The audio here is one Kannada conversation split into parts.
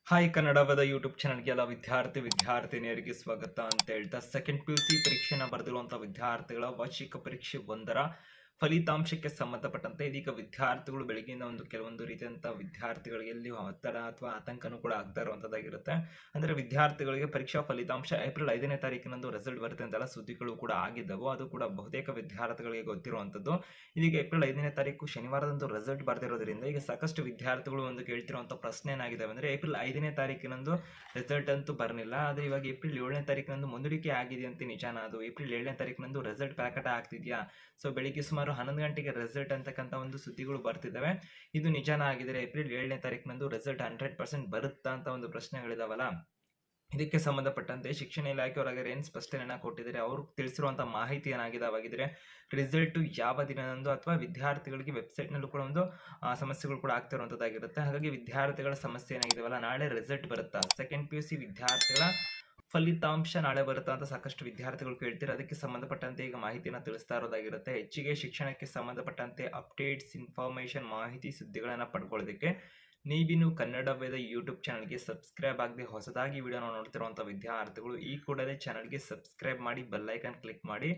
ಹಾಯ್ ಕನ್ನಡವದ ಯೂಟ್ಯೂಬ್ ಚಾನಲ್ಗೆ ಎಲ್ಲ ವಿದ್ಯಾರ್ಥಿನಿಯರಿಗೆ ಸ್ವಾಗತ ಅಂತ ಹೇಳ್ತಾ ಸೆಕೆಂಡ್ PUC ಪರೀಕ್ಷೆನ ಬರೆದಿರುವಂತಹ ವಿದ್ಯಾರ್ಥಿಗಳ ವಾರ್ಷಿಕ ಪರೀಕ್ಷೆ 1ರ ಫಲಿತಾಂಶಕ್ಕೆ ಸಂಬಂಧಪಟ್ಟಂತೆ ಇದೀಗ ವಿದ್ಯಾರ್ಥಿಗಳು ಬೆಳಗ್ಗೆಯಿಂದ ಕೆಲವೊಂದು ರೀತಿಯಂತಹ ವಿದ್ಯಾರ್ಥಿಗಳಿಗೆ ಇಲ್ಲಿ ಒತ್ತಡ ಅಥವಾ ಆತಂಕನೂ ಕೂಡ ಆಗ್ತಾ ಇರುವಂತದ್ದಾಗಿರುತ್ತೆ. ಅಂದ್ರೆ ವಿದ್ಯಾರ್ಥಿಗಳಿಗೆ ಪರೀಕ್ಷಾ ಫಲಿತಾಂಶ ಏಪ್ರಿಲ್ 5ನೇ ತಾರೀಕಿನಂದು ರಿಸಲ್ಟ್ ಬರುತ್ತೆ ಅಂತೆಲ್ಲ ಸುದ್ದಿಗಳು ಕೂಡ ಆಗಿದ್ದವು. ಅದು ಕೂಡ ಬಹುತೇಕ ವಿದ್ಯಾರ್ಥಿಗಳಿಗೆ ಗೊತ್ತಿರುವಂತದ್ದು. ಇದೀಗ ಏಪ್ರಿಲ್ 5ನೇ ತಾರೀಕು ಶನಿವಾರದಂದು ರಿಸಲ್ಟ್ ಬರ್ದಿರೋದ್ರಿಂದ ಈಗ ಸಾಕಷ್ಟು ವಿದ್ಯಾರ್ಥಿಗಳು ಕೇಳ್ತಿರುವಂತ ಪ್ರಶ್ನೆ ಏನಾಗಿದೆ ಅಂದ್ರೆ ಏಪ್ರಿಲ್ 5ನೇ ತಾರೀಕಿನಂದು ರಿಸಲ್ಟ್ ಅಂತೂ ಬರ್ನಿಲ್ಲ, ಆದ್ರೆ ಇವಾಗ ಏಪ್ರಿಲ್ 7ನೇ ತಾರೀಕಿನಂದು ಮುಂದೂಡಿಕೆ ಆಗಿದೆ ಅಂತ ನಿಜಾನ? ಅದು ಏಪ್ರಿಲ್ 7ನೇ ತಾರೀಕಿನಂದು ರಿಸಲ್ಟ್ ಪ್ರಕಟ ಆಗ್ತಿದ್ಯಾ? ಸೊ ಬೆಳಿಗ್ಗೆ ಸುಮಾರು 11 ಗಂಟೆಗೆ ರಿಸಲ್ಟ್ ಅಂತಕ್ಕಂಥ ಒಂದು ಸುದ್ದಿಗಳು ಬರ್ತಿದ್ದಾವೆ. ಇದು ನಿಜಾನ ಆಗಿದ್ರೆ ಏಪ್ರಿಲ್ 7ನೇ ತಾರೀಕಿನಂದು ರಿಸಲ್ಟ್ 100% ಬರುತ್ತಾ ಅಂತ ಒಂದು ಪ್ರಶ್ನೆಗಳಿದಾವಲ್ಲ, ಇದಕ್ಕೆ ಸಂಬಂಧಪಟ್ಟಂತೆ ಶಿಕ್ಷಣ ಇಲಾಖೆಯವರಾಗಿರೋ ಏನು ಸ್ಪಷ್ಟನೆಯನ್ನ ಕೊಟ್ಟಿದ್ದಾರೆ, ಅವರು ತಿಳಿಸಿರುವಂತಹ ಮಾಹಿತಿ ಏನಾಗಿದಾವಾಗಿದ್ರೆ ರಿಸಲ್ಟ್ ಯಾವ ದಿನದಂದು ಅಥವಾ ವಿದ್ಯಾರ್ಥಿಗಳಿಗೆ ವೆಬ್ಸೈಟ್ನಲ್ಲೂ ಕೂಡ ಸಮಸ್ಯೆಗಳು ಕೂಡ ಆಗ್ತಿರುವಂತದ್ದಾಗಿರುತ್ತೆ. ಹಾಗಾಗಿ ವಿದ್ಯಾರ್ಥಿಗಳ ಸಮಸ್ಯೆ ಏನಾಗಿದಾವಲ್ಲ, ನಾಳೆ ರಿಸಲ್ಟ್ ಬರುತ್ತಾ, ಸೆಕೆಂಡ್ PUC ವಿದ್ಯಾರ್ಥಿಗಳ ಫಲಿತಾಂಶ ನಾಳೆ ಬರುತ್ತಾ ಅಂತ ಸಾಕಷ್ಟು ವಿದ್ಯಾರ್ಥಿಗಳು ಕೇಳ್ತಾರೆ. ಅದಕ್ಕೆ ಸಂಬಂಧಪಟ್ಟಂತೆ ಈಗ ಮಾಹಿತಿನ ತಿಳಿಸ್ತಾ ಇರೋದಾಗಿರುತ್ತೆ. ಹೆಚ್ಚಿಗೆ ಶಿಕ್ಷಣಕ್ಕೆ ಸಂಬಂಧಪಟ್ಟಂತೆ ಅಪ್ಡೇಟ್ಸ್, ಇನ್ಫಾರ್ಮೇಶನ್, ಮಾಹಿತಿ, ಸುದ್ದಿಗಳನ್ನ ಪಡ್ಕೊಳ್ಳೋದಕ್ಕೆ ನೀವಿನ್ನು ಕನ್ನಡ ವೇದ ಯೂಟ್ಯೂಬ್ ಚಾನಲ್ಗೆ ಸಬ್ಸ್ಕ್ರೈಬ್ ಆಗದೆ ಹೊಸದಾಗಿ ವಿಡಿಯೋನ ನೋಡ್ತಿರುವಂಥ ವಿದ್ಯಾರ್ಥಿಗಳು ಈ ಕೂಡಲೇ ಚಾನಲ್ಗೆ ಸಬ್ಸ್ಕ್ರೈಬ್ ಮಾಡಿ, ಬೆಲ್ಲೈಕನ್ ಕ್ಲಿಕ್ ಮಾಡಿ,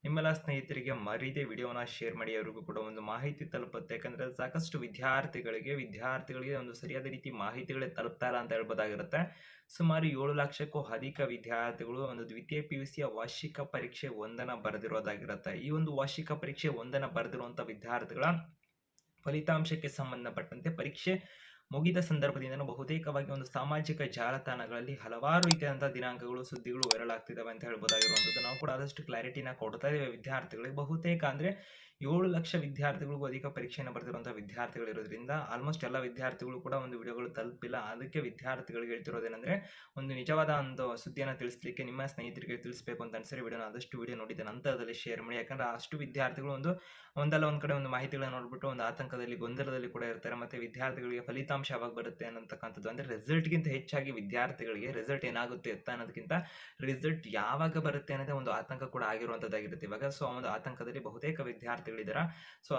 ನಿಮ್ಮೆಲ್ಲ ಸ್ನೇಹಿತರಿಗೆ ಮರೀದೆ ವಿಡಿಯೋನ ಶೇರ್ ಮಾಡಿ, ಅವರಿಗೂ ಕೂಡ ಒಂದು ಮಾಹಿತಿ ತಲುಪುತ್ತೆ. ಯಾಕಂದ್ರೆ ಸಾಕಷ್ಟು ವಿದ್ಯಾರ್ಥಿಗಳಿಗೆ ಒಂದು ಸರಿಯಾದ ರೀತಿ ಮಾಹಿತಿಗಳೇ ತಲುಪ್ತಾ ಇಲ್ಲ ಅಂತ ಹೇಳ್ಬೋದಾಗಿರುತ್ತೆ. ಸುಮಾರು 7 ಲಕ್ಷಕ್ಕೂ ಅಧಿಕ ವಿದ್ಯಾರ್ಥಿಗಳು ದ್ವಿತೀಯ PUCಯ ವಾರ್ಷಿಕ ಪರೀಕ್ಷೆ 1ನ ಬರೆದಿರೋದಾಗಿರುತ್ತೆ. ಈ ಒಂದು ವಾರ್ಷಿಕ ಪರೀಕ್ಷೆ 1ನ ಬರೆದಿರುವಂಥ ವಿದ್ಯಾರ್ಥಿಗಳ ಫಲಿತಾಂಶಕ್ಕೆ ಸಂಬಂಧಪಟ್ಟಂತೆ ಪರೀಕ್ಷೆ ಮುಗಿದ ಸಂದರ್ಭದಿಂದ ಬಹುತೇಕವಾಗಿ ಸಾಮಾಜಿಕ ಜಾಲತಾಣಗಳಲ್ಲಿ ಹಲವಾರು ರೀತಿಯಾದಂತಹ ದಿನಾಂಕಗಳು, ಸುದ್ದಿಗಳು ವೈರಲ್ ಆಗ್ತಿದ್ದಾವೆ ಅಂತ ಹೇಳ್ಬೋದಾಗಿರುವಂಥದ್ದು. ನಾವು ಕೂಡ ಆದಷ್ಟು ಕ್ಲಾರಿಟಿನ ಕೊಡ್ತಾ ಇದ್ದೇವೆ ವಿದ್ಯಾರ್ಥಿಗಳಿಗೆ. ಬಹುತೇಕ ಅಂದ್ರೆ 7 ಲಕ್ಷ ವಿದ್ಯಾರ್ಥಿಗಳಿಗೂ ಅಧಿಕ ಪರೀಕ್ಷೆಯನ್ನು ಬರೆದಿರುವಂತಹ ವಿದ್ಯಾರ್ಥಿಗಳು ಇರೋದ್ರಿಂದ ಆಲ್ಮೋಸ್ಟ್ ಎಲ್ಲ ವಿದ್ಯಾರ್ಥಿಗಳು ಕೂಡ ವಿಡಿಯೋಗಳು ತಲುಪಿಲ್ಲ. ಅದಕ್ಕೆ ವಿದ್ಯಾರ್ಥಿಗಳಿಗೆ ಹೇಳ್ತಿರೋದೇನೆಂದ್ರೆ ನಿಜವಾದ ಒಂದು ಸುದ್ದಿಯನ್ನು ತಿಳಿಸ್ಲಿಕ್ಕೆ ನಿಮ್ಮ ಸ್ನೇಹಿತರಿಗೆ ತಿಳಿಸಬೇಕು ಅಂತ ಅನ್ಸರಿ ವಿಡಿಯೋನ ಆದಷ್ಟು ವಿಡಿಯೋ ನೋಡಿದ ನಂತರದಲ್ಲಿ ಶೇರ್ ಮಾಡಿ. ಯಾಕಂದ್ರೆ ಅಷ್ಟು ವಿದ್ಯಾರ್ಥಿಗಳು ಒಂದಲ್ಲ ಒಂದ್ ಕಡೆ ಮಾಹಿತಿಗಳನ್ನ ನೋಡ್ಬಿಟ್ಟು ಆತಂಕದಲ್ಲಿ, ಗೊಂದಲದಲ್ಲಿ ಕೂಡ ಇರ್ತಾರೆ. ಮತ್ತೆ ವಿದ್ಯಾರ್ಥಿಗಳಿಗೆ ಫಲಿತಾಂಶ ಯಾವಾಗ ಬರುತ್ತೆ ಅನ್ನತಕ್ಕಂಥದ್ದು, ಅಂದ್ರೆ ರಿಸಲ್ಟ್ಗಿಂತ ಹೆಚ್ಚಾಗಿ ವಿದ್ಯಾರ್ಥಿಗಳಿಗೆ ರಿಸಲ್ಟ್ ಏನಾಗುತ್ತೆ ಅಂತ ಅನ್ನೋದಕ್ಕಿಂತ ರಿಸಲ್ಟ್ ಯಾವಾಗ ಬರುತ್ತೆ ಅನ್ನೋದೇ ಒಂದು ಆತಂಕ ಕೂಡ ಆಗಿರುವಂತದ್ದಾಗಿರುತ್ತೆ ಇವಾಗ. ಸೊ ಆತಂಕದಲ್ಲಿ ಬಹುತೇಕ ವಿದ್ಯಾರ್ಥಿಗಳಿದಾರ. ಸೊ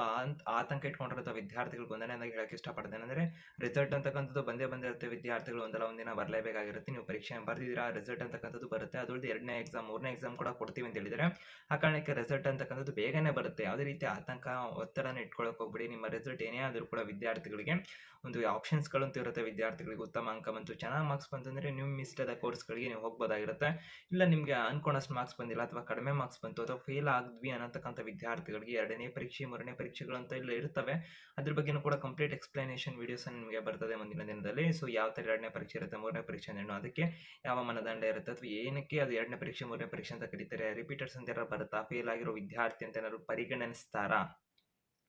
ಆತಂಕ ಇಟ್ಕೊಂಡಿರೋ ವಿದ್ಯಾರ್ಥಿಗಳು ಒಂದನೇದಾಗಿ ಹೇಳಕ್ ಇಷ್ಟಪಡ್ತೇನೆ ಅಂದ್ರೆ ರಿಸಲ್ಟ್ ಅಂತಕ್ಕಂಥದ್ದು ಬಂದಿರುತ್ತೆ. ವಿದ್ಯಾರ್ಥಿಗಳು ಒಂದಲ್ಲ ಒಂದಿನ ಬರಲೇಬೇಕಾಗಿರುತ್ತೆ. ನೀವು ಪರೀಕ್ಷೆ ಬರ್ದಿದ್ದೀರಾ, ರಿಸಲ್ಟ್ ಅಂತಕ್ಕಂಥದ್ದು ಬರುತ್ತೆ. ಅದರದ್ದು 2ನೇ ಎಕ್ಸಾಮ್, 3ನೇ ಎಕ್ಸಾಮ್ ಕೂಡ ಕೊಡ್ತೀವಿ ಅಂತ ಹೇಳಿದರೆ ಆ ಕಾರಣಕ್ಕೆ ರಿಸಲ್ಟ್ ಅಂತಕ್ಕಂಥದ್ದು ಬೇಗನೆ ಬರುತ್ತೆ. ಯಾವುದೇ ರೀತಿ ಆತಂಕ, ಒತ್ತಡನ ಇಟ್ಕೊಳ್ಳೋಕೆ ಹೋಗ್ಬಿಡಿ. ನಿಮ್ಮ ರಿಸಲ್ಟ್ ಏನೇ ಆದರೂ ಕೂಡ ವಿದ್ಯಾರ್ಥಿಗಳಿಗೆ ಆಪ್ಷನ್ಸ್ಗಳಂತ ಇರುತ್ತೆ. ವಿದ್ಯಾರ್ಥಿಗಳಿಗೆ ಉತ್ತಮ ಅಂಕ ಬಂತು, ಚೆನ್ನಾಗಿ ಮಾರ್ಕ್ಸ್ ಬಂತಂದ್ರೆ ನಿಮ್ಮ ಇಷ್ಟದ ಕೋರ್ಸ್ಗಳಿಗೆ ನೀವು ಹೋಗ್ಬೋದಾಗಿರುತ್ತೆ. ಇಲ್ಲ ನಿಮಗೆ ಅನ್ಕೊಂಡಷ್ಟು ಮಾರ್ಕ್ಸ್ ಬಂದಿಲ್ಲ ಅಥವಾ ಕಡಿಮೆ ಮಾರ್ಕ್ಸ್ ಬಂತು ಅಥವಾ ಫೇಲ್ ಆದ್ವಿ ಅನ್ನತಕ್ಕಂಥ ವಿದ್ಯಾರ್ಥಿಗಳಿಗೆ 2ನೇ ಪರೀಕ್ಷೆ, 3ನೇ ಪರೀಕ್ಷೆಗಳಂತ ಇಲ್ಲ ಇರ್ತವೆ. ಅದ್ರ ಬಗ್ಗೆನೂ ಕೂಡ ಕಂಪ್ಲೀಟ್ ಎಕ್ಸ್ಪ್ಲನೇಷನ್ ವಿಡಿಯೋಸ್ ನಿಮಗೆ ಬರ್ತದೆ ಮುಂದಿನ ದಿನದಲ್ಲಿ. ಸೊ ಯಾವ ತರ 2ನೇ ಪರೀಕ್ಷೆ ಇರುತ್ತೆ, 3ನೇ ಪರೀಕ್ಷೆ ಏನು, ಅದಕ್ಕೆ ಯಾವ ಮಾನದಂಡ ಇರುತ್ತೆ ಅಥವಾ ಏನಕ್ಕೆ ಅದು 2ನೇ ಪರೀಕ್ಷೆ, 3ನೇ ಪರೀಕ್ಷೆ ಅಂತ ಕರೀತಾರೆ, ರಿಪೀಟರ್ಸ್ ಅಂತ ಯಾರು ಬರುತ್ತಾ, ಫೇಲ್ ಆಗಿರೋ ವಿದ್ಯಾರ್ಥಿ ಅಂತ ಏನಾದ್ರು ಪರಿಗಣಿಸ್ತಾರಾ,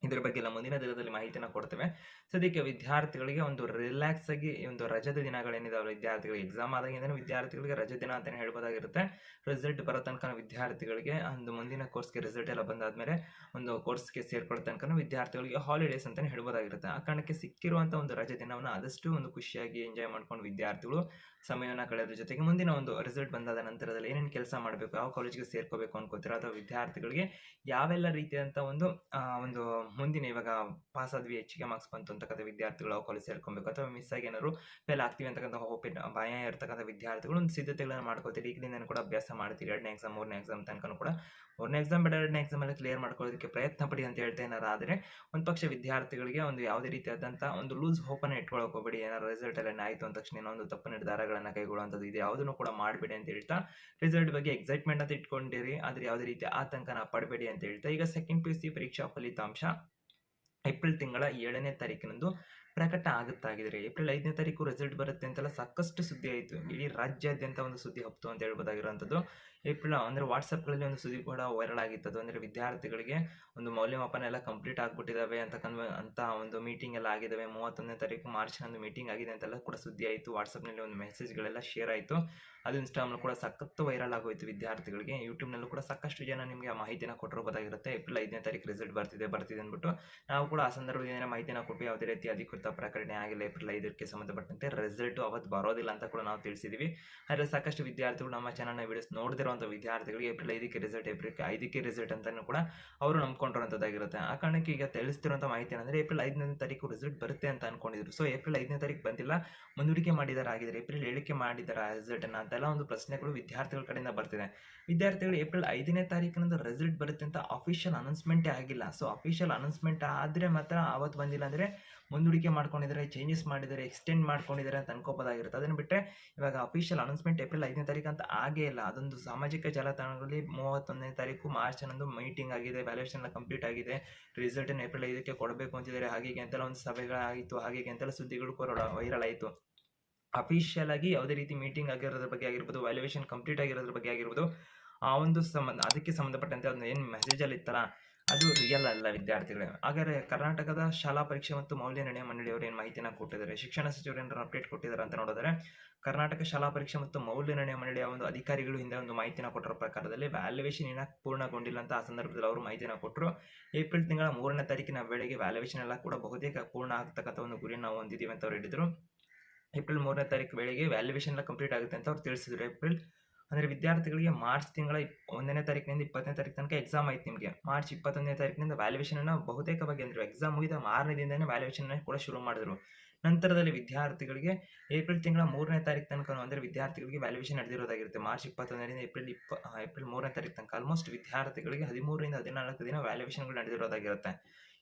ಇದ್ರ ಬಗ್ಗೆ ಎಲ್ಲ ಮುಂದಿನ ದಿನದಲ್ಲಿ ಮಾಹಿತಿನ ಕೊಡ್ತೇವೆ. ಸದ್ಯಕ್ಕೆ ವಿದ್ಯಾರ್ಥಿಗಳಿಗೆ ರಿಲ್ಯಾಕ್ಸ್ ಆಗಿ ರಜದ ದಿನಗಳೇನಿದಾವೆ, ವಿದ್ಯಾರ್ಥಿಗಳಿಗೆ ಎಕ್ಸಾಮ್ ಆದಾಗಿಂದ ವಿದ್ಯಾರ್ಥಿಗಳಿಗೆ ರಜೆ ದಿನ ಅಂತಾನೆ ಹೇಳ್ಬೋದಾಗಿರುತ್ತೆ. ರಿಸಲ್ಟ್ ಬರೋ ತನಕ ವಿದ್ಯಾರ್ಥಿಗಳಿಗೆ ಮುಂದಿನ ಕೋರ್ಸ್ಗೆ ರಿಸಲ್ಟ್ ಎಲ್ಲ ಬಂದಾದ್ಮೇಲೆ ಕೋರ್ಸ್ಗೆ ಸೇರ್ಕೊಳ್ಳೋ ತನಕ ವಿದ್ಯಾರ್ಥಿಗಳಿಗೆ ಹಾಲಿಡೇಸ್ ಅಂತಾನೆ ಹೇಳ್ಬೋದಾಗಿರುತ್ತೆ. ಆ ಕಾರಣಕ್ಕೆ ಸಿಕ್ಕಿರುವಂತ ರಜೆ ದಿನವನ್ನ ಆದಷ್ಟು ಖುಷಿಯಾಗಿ ಎಂಜಾಯ್ ಮಾಡ್ಕೊಂಡು ವಿದ್ಯಾರ್ಥಿಗಳು ಸಮಯವನ್ನ ಕಳೆಯೋದ್ರ ಜೊತೆಗೆ ಮುಂದಿನ ರಿಸಲ್ಟ್ ಬಂದಾದ ನಂತರದಲ್ಲಿ ಏನೇನು ಕೆಲಸ ಮಾಡಬೇಕು, ಯಾವ ಕಾಲೇಜ್ಗೆ ಸೇರ್ಕೋಬೇಕು ಅನ್ಕೋತೀರಾ, ಅಥವಾ ವಿದ್ಯಾರ್ಥಿಗಳಿಗೆ ಯಾವೆಲ್ಲ ರೀತಿಯಾದಂತ ಮುಂದಿನ ಇವಾಗ ಪಾಸ್ ಆದ್ವಿ, ಹೆಚ್ಚಿಗೆ ಮಾರ್ಕ್ಸ್ ಬಂತು ಅಂತಕ್ಕಂಥ ವಿದ್ಯಾರ್ಥಿಗಳು ಯಾವ ಕಾಲೇಜ್ ಸೇರ್ಕೊಬೇಕು, ಅಥವಾ ಮಿಸ್ ಆಗಿ ಏನಾದ್ರು ಫೇಲ್ ಆಗ್ತೀವಿ ಅಂತಕ್ಕಂಥ ಭಯ ಇರ್ತಕ್ಕಂಥ ವಿದ್ಯಾರ್ಥಿಗಳು ಸಿದ್ಧತೆಗಳನ್ನ ಮಾಡ್ಕೋತೀರಿ. ಈಗಲಿಂದ ಕೂಡ ಅಭ್ಯಾಸ ಮಾಡ್ತೀರಿ. 2ನೇ ಎಕ್ಸಾಮ್, 3ನೇ ಎಕ್ಸಾಮ್ ತನಕ ಕೂಡ 3ನೇ ಎಕ್ಸಾಮ್ ಬೇಡ, 2ನೇ ಎಕ್ಸಾಮ್ ಅಲ್ಲಿ ಕ್ಲಿಯರ್ ಮಾಡ್ಕೊಳ್ಳೋದಕ್ಕೆ ಪ್ರಯತ್ನ ಪಡಿ ಅಂತ ಹೇಳ್ತಾ ಏನಾರು ಆದರೆ ಪಕ್ಷ ವಿದ್ಯಾರ್ಥಿಗಳಿಗೆ ಯಾವುದೇ ರೀತಿಯಾದಂತಹ ಲೂಸ್ ಹೋಪನ್ನ ಇಟ್ಕೊಳ್ಳೋಕೆ ಹೋಗಬೇಡಿ. ಏನಾದ್ರು ರಿಸಲ್ಟ್ ಎಲ್ಲ ಆಯ್ತು ಅಂದ ತಕ್ಷಣ ತಪ್ಪು ನಿರ್ಧಾರಗಳನ್ನ ಕೈಗೊಳ್ಳುವಂಥದ್ದು ಇದೆ ಯಾವುದನ್ನು ಕೂಡ ಮಾಡಬೇಡಿ ಅಂತ ಹೇಳ್ತಾ, ರಿಸಲ್ಟ್ ಬಗ್ಗೆ ಎಕ್ಸೈಟ್ಮೆಂಟ್ ಅಂತ ಇಟ್ಕೊಂಡಿರಿ, ಆದ್ರೆ ಯಾವುದೇ ರೀತಿ ಆತಂಕನ ಪಡಬೇಡಿ ಅಂತ ಹೇಳ್ತಾ, ಈಗ ಸೆಕೆಂಡ್ PUC ಪರೀಕ್ಷಾ ಫಲಿತಾಂಶ ಏಪ್ರಿಲ್ ತಿಂಗಳ 7ನೇ ತಾರೀಕಿನಂದು ಪ್ರಕಟ ಆಗುತ್ತಾಗಿದ್ರೆ ಏಪ್ರಿಲ್ 5ನೇ ತಾರೀಕು ರಿಸಲ್ಟ್ ಬರುತ್ತೆ ಅಂತೆಲ್ಲ ಸಾಕಷ್ಟು ಸುದ್ದಿ ಆಯಿತು. ಇಡೀ ರಾಜ್ಯಾದ್ಯಂತ ಸುದ್ದಿ ಹಬ್ತು ಅಂತ ಹೇಳ್ಬೋದಾಗಿರುವಂಥದ್ದು. ಏಪ್ರಿಲ್ ಅಂದ್ರೆ ವಾಟ್ಸಪ್ಗಳಲ್ಲಿ ಸುದ್ದಿ ಕೂಡ ವೈರಲ್ ಆಗಿತ್ತು. ಅಂದ್ರೆ ವಿದ್ಯಾರ್ಥಿಗಳಿಗೆ ಮೌಲ್ಯಮಾಪನ ಎಲ್ಲ ಕಂಪ್ಲೀಟ್ ಆಗ್ಬಿಟ್ಟಿದ್ದಾವೆ ಅಂತ ಮೀಟಿಂಗ್ ಎಲ್ಲ ಆಗಿದ್ದಾವೆ. 31ನೇ ತಾರೀಕು ಮಾರ್ಚ್ನಂದು ಮೀಟಿಂಗ್ ಆಗಿದೆ ಅಂತೆಲ್ಲ ಕೂಡ ಸುದ್ದಿ ಆಯಿತು. ವಾಟ್ಸಪ್ನಲ್ಲಿ ಮೆಸೇಜ್ಗಳೆಲ್ಲ ಶೇರ್ ಆಯಿತು. ಅದು ಇನ್ಸ್ಟಾಗ್ರಾಮ್ ಕೂಡ ಸಖತ್ತು ವೈರಲ್ ಆಗೋಯ್ತು ವಿದ್ಯಾರ್ಥಿಗಳಿಗೆ. ಯೂಟ್ಯೂಬ್ನಲ್ಲೂ ಕೂಡ ಸಾಕಷ್ಟು ಜನ ನಿಮಗೆ ಮಾಹಿತಿನ ಕೊಟ್ಟಿರಬಹುದಾಗಿರುತ್ತೆ. ಏಪ್ರಿಲ್ 5ನೇ ತಾರೀಕು ರಿಸಲ್ಟ್ ಬರ್ತಿದೆ ಅಂದ್ಬಿಟ್ಟು ನಾವು ಕೂಡ ಆ ಸಂದರ್ಭದಿಂದ ಮಾಹಿತಿನ ಕೊಟ್ಟು ಯಾವುದೇ ರೀತಿ ಅಧಿಕೃತ ಅಧಿಕೃತ ಪ್ರಕಟಣೆ ಆಗಿಲ್ಲ ಏಪ್ರಿಲ್ 5ಕ್ಕೆ ಸಂಬಂಧಪಟ್ಟಂತೆ ರಿಸಲ್ಟ್ ಅವತ್ತು ಬರೋದಿಲ್ಲ ಅಂತ ಕೂಡ ನಾವು ತಿಳಿಸಿದ್ವಿ. ಆದರೆ ಸಾಕಷ್ಟು ವಿದ್ಯಾರ್ಥಿಗಳು ನಮ್ಮ ಚಾನಲ್ನ ವಿಡಿಯೋಸ್ ನೋಡ್ದಿರುವಂಥ ವಿದ್ಯಾರ್ಥಿಗಳಿಗೆ ಏಪ್ರಿಲ್ 5ಕ್ಕೆ ರಿಸಲ್ಟ್ ಅಂತಾನೂ ಕೂಡ ಅವರು ನಂಬ್ಕೊಂಡಿರುವಂಥದ್ದಾಗಿರುತ್ತೆ. ಆ ಕಾರಣಕ್ಕೆ ಈಗ ತಿಳಿಸ್ತಿರುವಂಥ ಮಾಹಿತಿ ಏನಂದರೆ ಏಪ್ರಿಲ್ 5ನೇ ತಾರೀಕು ರಿಸಲ್ಟ್ ಬರುತ್ತೆ ಅಂತ ಅನ್ಕೊಂಡಿದ್ರು. ಸೊ ಏಪ್ರಿಲ್ 5ನೇ ತಾರೀಕು ಬಂದಿಲ್ಲ, ಮುಂದೂಡಿಕೆ ಮಾಡಿದ್ದಾರೆ ಆಗಿದ್ರೆ ಏಪ್ರಿಲ್ 7ಕ್ಕೆ ಮಾಡಿದ್ದಾರೆ ರಿಸಲ್ಟನ್ನು ಅಂತೆಲ್ಲ ಒಂದು ಪ್ರಶ್ನೆಗಳು ವಿದ್ಯಾರ್ಥಿಗಳ ಕಡೆಯಿಂದ ಬರ್ತಿದೆ. ವಿದ್ಯಾರ್ಥಿಗಳು ಏಪ್ರಿಲ್ 5ನೇ ತಾರೀಕಿನಂದು ರಿಸಲ್ಟ್ ಬರುತ್ತೆ ಅಂತ ಅಫಿಷಿಯಲ್ ಅನೌನ್ಸ್ಮೆಂಟೇ ಆಗಿಲ್ಲ. ಸೊ ಅಫಿಷಿಯಲ್ ಅನೌನ್ಸ್ಮೆಂಟ್ ಆದರೆ ಮಾತ್ರ ಅವತ್ತು ಬಂದಿಲ್ಲ ಅಂದರೆ ಮುಂದೂಡಿಕೆ ಮಾಡ್ಕೊಂಡಿದ್ದಾರೆ, ಚೇಂಜಸ್ ಮಾಡಿದ್ದಾರೆ, ಎಕ್ಸ್ಟೆಂಡ್ ಮಾಡ್ಕೊಂಡಿದ್ದಾರೆ ಅಂತ ಅನ್ಕೋಬೋದಾಗಿರುತ್ತೆ. ಅದನ್ನು ಬಿಟ್ಟರೆ ಇವಾಗ ಅಫಿಷಿಯಲ್ ಅನೌನ್ಸ್ಮೆಂಟ್ ಏಪ್ರಿಲ್ 5ನೇ ತಾರೀಕು ಅಂತ ಆಗೇ ಇಲ್ಲ. ಅದೊಂದು ಸಾಮಾಜಿಕ ಜಾಲತಾಣಗಳಲ್ಲಿ 31ನೇ ತಾರೀಕು ಮಾರ್ಚ್ ಅನ್ನೊಂದು ಮೀಟಿಂಗ್ ಆಗಿದೆ, ವ್ಯಾಲ್ಯೂಯೇಷನ್ ಕಂಪ್ಲೀಟ್ ಆಗಿದೆ, ರಿಸಲ್ಟನ್ನು ಏಪ್ರಿಲ್ 5ಕ್ಕೆ ಕೊಡಬೇಕು ಅಂತಿದ್ದಾರೆ, ಹಾಗೆ ಅಂತೆಲ್ಲ ಒಂದು ಸಭೆಗಳಾಯಿತು, ಹಾಗೆ ಅಂತೆಲ್ಲ ಸುದ್ದಿಗಳು ಕೂಡ ವೈರಲ್ ಆಯಿತು. ಅಫಿಷಿಯಲ್ ಆಗಿ ಯಾವುದೇ ರೀತಿ ಮೀಟಿಂಗ್ ಆಗಿರೋದ್ರ ಬಗ್ಗೆ ಆಗಿರ್ಬೋದು, ವ್ಯಾಲ್ಯೂಯೇಷನ್ ಕಂಪ್ಲೀಟ್ ಆಗಿರೋದ್ರ ಬಗ್ಗೆ ಆಗಿರ್ಬೋದು, ಆ ಒಂದು ಅದಕ್ಕೆ ಸಂಬಂಧಪಟ್ಟಂತೆ ಅದನ್ನ ಏನು ಮೆಸೇಜಲ್ಲಿ ಇತ್ತಲ್ಲ ಅದು ರಿಯಲ್ ಅಲ್ಲ ವಿದ್ಯಾರ್ಥಿಗಳೇ. ಹಾಗಾದರೆ ಕರ್ನಾಟಕದ ಶಾಲಾ ಪರೀಕ್ಷೆ ಮತ್ತು ಮೌಲ್ಯ ನಿರ್ಣಯ ಮಂಡಳಿಯವರು ಏನು ಮಾಹಿತಿನ ಕೊಟ್ಟಿದ್ದಾರೆ, ಶಿಕ್ಷಣ ಸಚಿವರು ಏನಾದ್ರು ಅಪ್ಡೇಟ್ ಕೊಟ್ಟಿದ್ದಾರೆ ಅಂತ ನೋಡಿದ್ರೆ ಕರ್ನಾಟಕ ಶಾಲಾ ಪರೀಕ್ಷೆ ಮತ್ತು ಮೌಲ್ಯ ನಿರ್ಣಯ ಮಂಡಳಿಯ ಒಂದು ಅಧಿಕಾರಿಗಳು ಹಿಂದೆ ಒಂದು ಮಾಹಿತಿನ ಕೊಟ್ಟಿರೋ ಪ್ರಕಾರದಲ್ಲಿ ವ್ಯಾಲ್ಯೂಯೇಷನ್ ಏನಕ್ಕೆ ಪೂರ್ಣಗೊಂಡಿಲ್ಲ ಅಂತ ಆ ಸಂದರ್ಭದಲ್ಲಿ ಅವರು ಮಾಹಿತಿನ ಕೊಟ್ಟರು. ಏಪ್ರಿಲ್ ತಿಂಗಳ 3ನೇ ತಾರೀಕಿನ ವೇಳೆಗೆ ವ್ಯಾಲ್ಯೂಯೇಷನ್ ಎಲ್ಲ ಕೂಡ ಬಹುತೇಕ ಪೂರ್ಣ ಆಗ್ತಕ್ಕಂಥ ಒಂದು ಗುರಿಯನ್ನು ನಾವು ಹೊಂದಿದ್ದೀವಿ ಅಂತ ಅವ್ರು ಹೇಳಿದರು. ಏಪ್ರಿಲ್ 3ನೇ ತಾರೀಕು ವೇಳೆಗೆ ವ್ಯಾಲ್ಯೂಯೇಷನ್ ಎಲ್ಲ ಕಂಪ್ಲೀಟ್ ಆಗುತ್ತೆ ಅಂತ ಅವ್ರು ತಿಳಿಸಿದ್ರು. ಏಪ್ರಿಲ್ ಅಂದರೆ ವಿದ್ಯಾರ್ಥಿಗಳಿಗೆ ಮಾರ್ಚ್ ತಿಂಗಳ 1ನೇ ತಾರೀಕಿನಿಂದ 20ನೇ ತಾರೀಕು ತನಕ ಎಕ್ಸಾಮ್ ಆಯ್ತು. ನಿಮಗೆ ಮಾರ್ಚ್ 21ನೇ ತಾರೀಕಿನಿಂದ ವ್ಯಾಲ್ಯೂಯೇಷನ್ ಬಹುತೇಕವಾಗಿ ಅಂದರು. ಎಕ್ಸಾಮ್ ಮುಗಿದ 6ನೇ ದಿನದಿಂದ ವ್ಯಾಲ್ಯೂಯೇಷನ್ ಕೂಡ ಶುರು ಮಾಡಿದ್ರು. ನಂತರದಲ್ಲಿ ವಿದ್ಯಾರ್ಥಿಗಳಿಗೆ ಏಪ್ರಿಲ್ ತಿಂಗಳ 3ನೇ ತಾರೀಕು ತನಕ ಅಂದರೆ ವಿದ್ಯಾರ್ಥಿಗಳಿಗೆ ವ್ಯಾಲ್ಯೂಯೇಷನ್ ನಡೆದಿರೋದಾಗಿರುತ್ತೆ. ಮಾರ್ಚ್ 21ರಿಂದ ಏಪ್ರಿಲ್ 3ನೇ ತಾರೀಕು ತನಕ ಆಲ್ಮೋಸ್ಟ್ ವಿದ್ಯಾರ್ಥಿಗಳಿಗೆ 13ರಿಂದ 14 ದಿನ ವ್ಯಾಲ್ಯೂಯೇಷನ್ಗಳು ನಡೆದಿರೋದಾಗಿರುತ್ತೆ.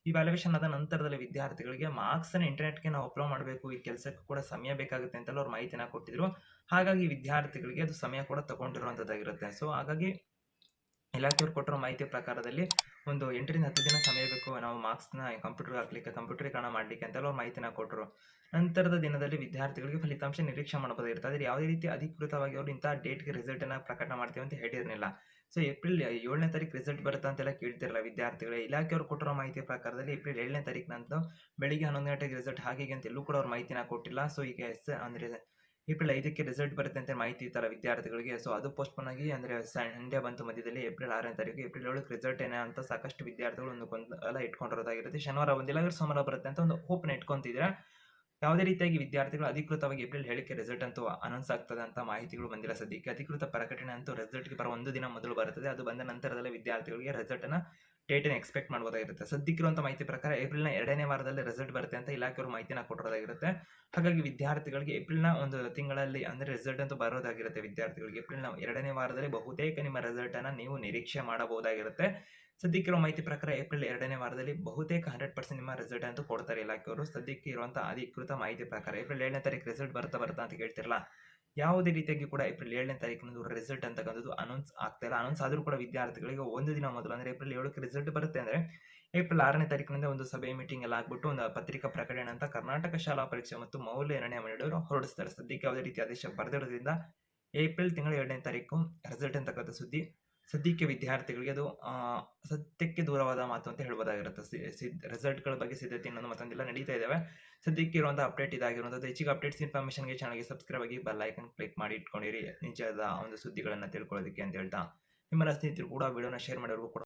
ಈ ವ್ಯಾಲ್ಯೂಯೇಷನ್ ಆದ ನಂತರದಲ್ಲಿ ವಿದ್ಯಾರ್ಥಿಗಳಿಗೆ ಮಾರ್ಕ್ಸನ್ನು ಇಂಟರ್ನೆಟ್ಗೆ ನಾವು ಅಪ್ಲೋಡ್ ಮಾಡಬೇಕು, ಈ ಕೆಲಸಕ್ಕೂ ಕೂಡ ಸಮಯ ಬೇಕಾಗುತ್ತೆ ಅಂತೆಲ್ಲ ಅವ್ರು ಮಾಹಿತಿನ ಕೊಟ್ಟಿದ್ರು. ಹಾಗಾಗಿ ವಿದ್ಯಾರ್ಥಿಗಳಿಗೆ ಅದು ಸಮಯ ಕೂಡ ತಗೊಂಡಿರುವಂಥದ್ದಾಗಿರುತ್ತೆ. ಸೊ ಹಾಗಾಗಿ ಇಲಾಖೆಯವರು ಕೊಟ್ಟಿರೋ ಮಾಹಿತಿ ಪ್ರಕಾರದಲ್ಲಿ ಒಂದು 8ರಿಂದ 10 ದಿನ ಸಮಯ ಬೇಕು ನಾವು ಮಾರ್ಕ್ಸ್ನ ಕಂಪ್ಯೂಟರ್ಗೆ ಹಾಕ್ಲಿಕ್ಕೆ, ಕಂಪ್ಯೂಟರೀಕರಣ ಮಾಡಲಿಕ್ಕೆ ಅಂತೆಲ್ಲ ಅವ್ರು ಮಾಹಿತಿನ ಕೊಟ್ಟರು. ನಂತರದ ದಿನದಲ್ಲಿ ವಿದ್ಯಾರ್ಥಿಗಳಿಗೆ ಫಲಿತಾಂಶ ನಿರೀಕ್ಷೆ ಮಾಡಬಹುದಾಗಿರುತ್ತೆ. ಆದರೆ ಯಾವುದೇ ರೀತಿ ಅಧಿಕೃತವಾಗಿ ಅವರು ಇಂಥ ಡೇಟ್ಗೆ ರಿಸಲ್ಟನ್ನು ಪ್ರಕಟ ಮಾಡ್ತೀವಿ ಅಂತ ಹೇಳಿರಲಿಲ್ಲ. ಸೊ ಏಪ್ರಿಲ್ 7ನೇ ತಾರೀಕು ರಿಸಲ್ಟ್ ಬರುತ್ತೆ ಅಂತೆಲ್ಲ ಕೇಳ್ತಿರಲ್ಲ ವಿದ್ಯಾರ್ಥಿಗಳೇ. ಇಲಾಖೆಯವರು ಕೊಟ್ಟಿರೋ ಮಾಹಿತಿ ಪ್ರಕಾರದಲ್ಲಿ ಏಪ್ರಿಲ್ 7ನೇ ತಾರೀಕಿನಂದು ಬೆಳಿಗ್ಗೆ 11 ಗಂಟೆಗೆ ರಿಸಲ್ಟ್ ಹಾಗೆ ಅಂತ ಎಲ್ಲೂ ಕೂಡ ಅವ್ರು ಮಾಹಿತಿನ ಕೊಟ್ಟಿಲ್ಲ. ಸೊ ಈಗ ಅಂದರೆ ಏಪ್ರಿಲ್ 5ಕ್ಕೆ ರಿಸಲ್ಟ್ ಬರುತ್ತೆ ಅಂತ ಮಾಹಿತಿ ಇತ್ತಲ್ಲ ವಿದ್ಯಾರ್ಥಿಗಳಿಗೆ. ಸೊ ಅದು ಪೋಸ್ಟ್ಪೋನ್ ಆಗಿ ಅಂದರೆ ಸಂಡೇ ಬಂತು ಮಧ್ಯದಲ್ಲಿ ಏಪ್ರಿಲ್ 6ನೇ ತಾರೀಕು. ಏಪ್ರಿಲ್ 7ಕ್ಕೆ ರಿಸಲ್ಟ್ ಏನೇ ಅಂತ ಸಾಕಷ್ಟು ವಿದ್ಯಾರ್ಥಿಗಳು ಒಂದು ಗೊಂದಲ ಇಟ್ಕೊಂಡಿರೋದಾಗಿರುತ್ತೆ. ಶನಿವಾರ ಬಂದಿಲ್ಲ, ಸೋಮವಾರ ಬರುತ್ತೆ ಅಂತ ಒಂದು ಹೋಪ್ನ ಇಟ್ಕೊಂತಿದ್ರೆ ಯಾವುದೇ ರೀತಿಯಾಗಿ ವಿದ್ಯಾರ್ಥಿಗಳು ಅಧಿಕೃತವಾಗಿ ಏಪ್ರಿಲ್ 7ಕ್ಕೆ ರಿಸಲ್ಟ್ ಅಂತೂ ಅನೌನ್ಸ್ ಆಗ್ತದೆ ಅಂತ ಮಾಹಿತಿಗಳು ಬಂದಿಲ್ಲ. ಸದ್ಯಕ್ಕೆ ಅಧಿಕೃತ ಪ್ರಕಟಣೆ ಅಂತೂ ರಿಸಲ್ಟ್ಗೆ ಬರೋ ಒಂದು ದಿನ ಮೊದಲು ಬರುತ್ತದೆ. ಅದು ಬಂದ ನಂತರದಲ್ಲಿ ವಿದ್ಯಾರ್ಥಿಗಳಿಗೆ ರಿಸಲ್ಟನ್ನು ಡೇಟನ್ನು ಎಕ್ಸ್ಪೆಕ್ಟ್ ಮಾಡಬಹುದಾಗಿರುತ್ತೆ. ಸದ್ಯಕ್ಕಿರುವಂಥ ಮಾಹಿತಿ ಪ್ರಕಾರ ಏಪ್ರಿಲ್ನ 2ನೇ ವಾರದಲ್ಲಿ ರಿಸಲ್ಟ್ ಬರುತ್ತೆ ಅಂತ ಇಲಾಖೆಯವರು ಮಾಹಿತಿನ ಕೊಟ್ಟಿರೋದಾಗಿರುತ್ತೆ. ಹಾಗಾಗಿ ವಿದ್ಯಾರ್ಥಿಗಳಿಗೆ ಏಪ್ರಿಲ್ನ ಒಂದು ತಿಂಗಳಲ್ಲಿ ಅಂದರೆ ರಿಸಲ್ಟ್ ಅಂತೂ ಬರೋದಾಗಿರುತ್ತೆ. ವಿದ್ಯಾರ್ಥಿಗಳಿಗೆ ಏಪ್ರಿಲ್ನ 2ನೇ ವಾರದಲ್ಲಿ ಬಹುತೇಕ ನಿಮ್ಮ ರಿಸಲ್ಟನ್ನು ನೀವು ನಿರೀಕ್ಷೆ ಮಾಡಬಹುದಾಗಿರುತ್ತೆ. ಸದ್ಯಕ್ಕಿರೋ ಮಾಹಿತಿ ಪ್ರಕಾರ ಏಪ್ರಿಲ್ 2ನೇ ವಾರದಲ್ಲಿ ಬಹುತೇಕ 100% ನಿಮ್ಮ ರಿಸಲ್ಟ್ ಅಂತೂ ಕೊಡ್ತಾರೆ ಇಲಾಖೆಯವರು. ಸದ್ಯಕ್ಕೆ ಇರುವಂಥ ಅಧಿಕೃತ ಮಾಹಿತಿ ಪ್ರಕಾರ ಏಪ್ರಿಲ್ 7ನೇ ತಾರೀಕು ರಿಸಲ್ಟ್ ಬರುತ್ತಾ ಅಂತ ಕೇಳ್ತಿರಲ್ಲ, ಯಾವುದೇ ರೀತಿಯಾಗಿ ಕೂಡ ಏಪ್ರಿಲ್ 7ನೇ ತಾರೀಕಿನದು ರಿಸಲ್ಟ್ ಅಂತಕ್ಕಂಥದ್ದು ಅನೌನ್ಸ್ ಆಗ್ತಾಯಿಲ್ಲ. ಅನೌನ್ಸ್ ಆದರೂ ಕೂಡ ವಿದ್ಯಾರ್ಥಿಗಳಿಗೆ ಒಂದು ದಿನ ಮೊದಲು ಅಂದರೆ ಏಪ್ರಿಲ್ 7ಕ್ಕೆ ರಿಸಲ್ಟ್ ಬರುತ್ತೆ ಅಂದರೆ ಏಪ್ರಿಲ್ 6ನೇ ತಾರೀಕಿನಿಂದ ಒಂದು ಸಭೆ ಮೀಟಿಂಗ್ ಎಲ್ಲ ಆಗ್ಬಿಟ್ಟು ಒಂದು ಪತ್ರಿಕಾ ಪ್ರಕಟಣೆ ಅಂತ ಕರ್ನಾಟಕ ಶಾಲಾ ಪರೀಕ್ಷೆ ಮತ್ತು ಮೌಲ್ಯ ನಿರ್ಣಯ ಮಂಡಳಿಯವರು ಹೊರಡಿಸ್ತಾರೆ. ಸದ್ಯಕ್ಕೆ ಯಾವುದೇ ರೀತಿ ಆದೇಶ ಬರೆದಿರೋದ್ರಿಂದ ಏಪ್ರಿಲ್ ತಿಂಗಳ 2ನೇ ತಾರೀಕು ರಿಸಲ್ಟ್ ಅಂತಕ್ಕಂಥ ಸುದ್ದಿ ಸದ್ಯಕ್ಕೆ ವಿದ್ಯಾರ್ಥಿಗಳಿಗೆ ಅದು ಸತ್ಯಕ್ಕೆ ದೂರವಾದ ಮಾತು ಅಂತ ಹೇಳ್ಬೋದಾಗಿರುತ್ತೆ. ರಿಸಲ್ಟ್ಗಳ ಬಗ್ಗೆ ಸಿದ್ಧತೆ ಇನ್ನೊಂದು ಮತ್ತೊಂದೆಲ್ಲ ನಡೀತಾ ಇದ್ದಾವೆ. ಸದ್ಯಕ್ಕೆ ಇರುವಂಥ ಅಪ್ಡೇಟ್ ಇದಾಗಿರುವಂಥದ್ದು. ಹೆಚ್ಚಿಗೆ ಅಪ್ಡೇಟ್ಸ್ ಇನ್ಫಾರ್ಮೇಷನ್ಗೆ ಚಾನಲ್ಗೆ ಸಬ್ಸ್ಕ್ರೈಬ್ ಆಗಿ ಬೆಲ್ ಐಕನ್ ಕ್ಲಿಕ್ ಮಾಡಿ ಇಟ್ಕೊಂಡಿರಿ ನಿಜದ ಒಂದು ಸುದ್ದಿಗಳನ್ನು ತಿಳ್ಕೊಳ್ಳೋದಕ್ಕೆ ಅಂತ ಹೇಳ್ತಾ ನಿಮ್ಮ ಸ್ನೇಹಿತರು ಕೂಡ ವಿಡಿಯೋನ ಶೇರ್ ಮಾಡಿರೋರು ಕೂಡ